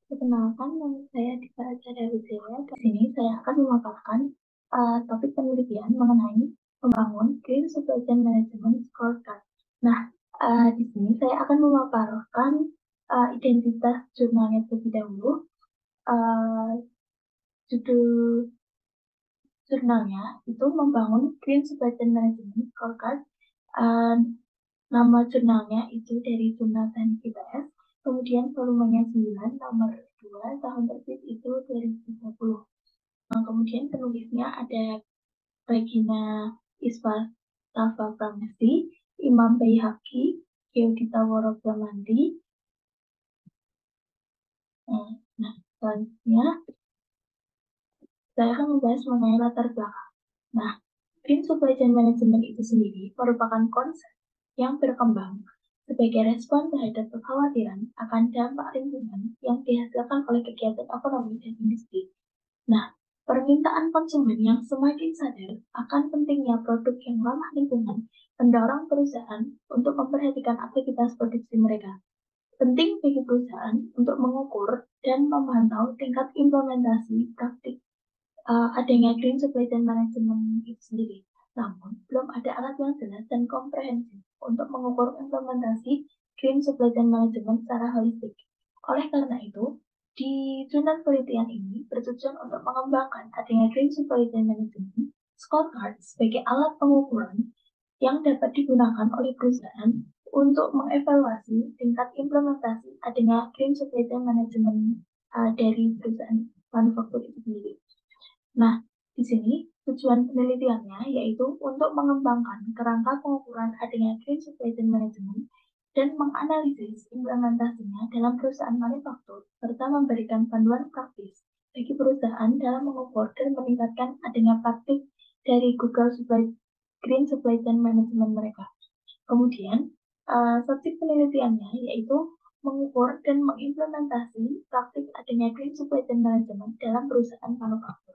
Perkenalkan, nama saya Dika Acara Wijaya. Di sini saya akan memaparkan topik penelitian mengenai membangun Green Supply Chain Management Scorecard. Nah, di sini saya akan memaparkan identitas jurnalnya terlebih dahulu. Judul jurnalnya itu membangun Green Supply Chain Management Scorecard. Nama jurnalnya itu dari Jurnal Teknik IPS. Kemudian volumenya 9, nomor 2, tahun terbit itu 2020. Kemudian penulisnya ada Regina Iswatava Pramesti, Imam Baihaqi, Geodita Woroblamandi. Nah, selanjutnya saya akan membahas mengenai latar belakang. Nah, Green Supply Chain Management itu sendiri merupakan konsep yang berkembang sebagai respon terhadap kekhawatiran akan dampak lingkungan yang dihasilkan oleh kegiatan ekonomi dan industri. Nah, permintaan konsumen yang semakin sadar akan pentingnya produk yang ramah lingkungan mendorong perusahaan untuk memperhatikan aktivitas produksi mereka. Penting bagi perusahaan untuk mengukur dan memantau tingkat implementasi praktik adanya Green Supply Chain Management itu sendiri. Namun, belum ada alat yang jelas dan komprehensif untuk mengukur implementasi Green Supply Chain Management secara holistik. Oleh karena itu, di jurnal penelitian ini bertujuan untuk mengembangkan adanya Green Supply Chain Management Scorecard sebagai alat pengukuran yang dapat digunakan oleh perusahaan untuk mengevaluasi tingkat implementasi adanya Green Supply Chain Management dari perusahaan manufaktur itu sendiri. Nah, di sini tujuan penelitiannya yaitu untuk mengembangkan kerangka pengukuran adanya Green Supply Chain Management dan menganalisis implementasinya dalam perusahaan manufaktur serta memberikan panduan praktis bagi perusahaan dalam mengukur dan meningkatkan adanya praktik dari Google Green Supply Chain Management mereka. Kemudian, subjek penelitiannya yaitu mengukur dan mengimplementasi praktik adanya Green Supply Chain Management dalam perusahaan manufaktur.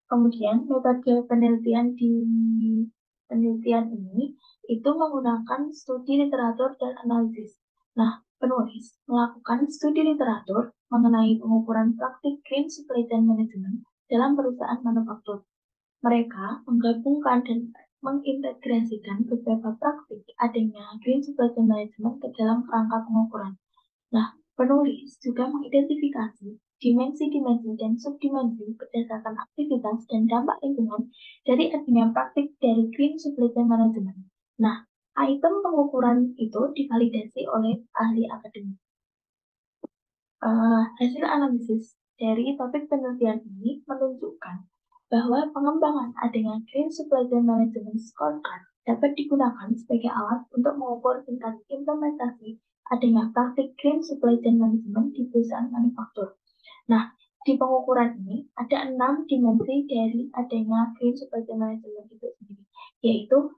Kemudian metode penelitian di penelitian ini itu menggunakan studi literatur dan analisis. Nah, penulis melakukan studi literatur mengenai pengukuran praktik Green Supply Chain Management dalam perusahaan manufaktur. Mereka menggabungkan dan mengintegrasikan beberapa praktik adanya Green Supply Chain Management ke dalam kerangka pengukuran. Nah, penulis juga mengidentifikasi dimensi-dimensi dan subdimensi berdasarkan aktivitas dan dampak lingkungan dari adanya praktik dari Green Supply Chain Management. Nah, item pengukuran itu divalidasi oleh ahli akademik. Hasil analisis dari topik penelitian ini menunjukkan bahwa pengembangan adanya Green Supply Chain Management Scorecard dapat digunakan sebagai alat untuk mengukur tingkat implementasi adanya praktik Green Supply Chain Management di perusahaan manufaktur. Nah, di pengukuran ini ada 6 dimensi dari adanya Green Supply Chain Management itu sendiri, yaitu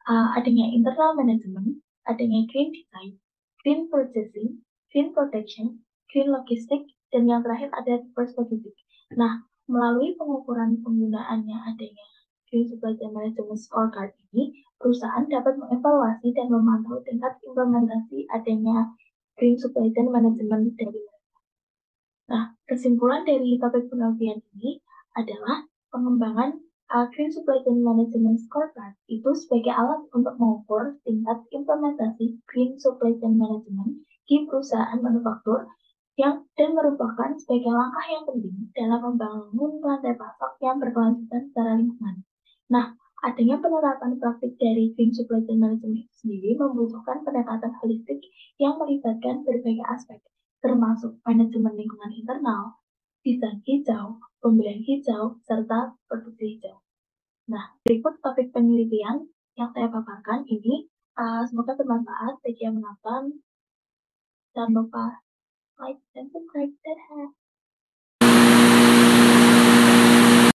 adanya internal management, adanya green design, green purchasing, green protection, green logistik, dan yang terakhir ada reverse logistik. Nah, melalui pengukuran penggunaannya adanya Green Supply Chain Management Scorecard ini, perusahaan dapat mengevaluasi dan memantau tingkat implementasi adanya Green Supply Chain Management dari mereka. Nah, kesimpulan dari topik penelitian ini adalah pengembangan Green Supply Chain Management Scorecard itu sebagai alat untuk mengukur tingkat implementasi Green Supply Chain Management di perusahaan manufaktur dan merupakan sebagai langkah yang penting dalam membangun rantai pasok yang berkelanjutan secara lingkungan. Nah, adanya penerapan praktik dari Green Supply Chain Management itu sendiri membutuhkan pendekatan holistik yang melibatkan berbagai aspek, termasuk manajemen lingkungan internal, desain hijau, pembelian hijau, serta produksi hijau. Nah, berikut topik penelitian yang saya paparkan ini. Semoga bermanfaat bagi yang menonton. Jangan lupa like dan subscribe. Dadah!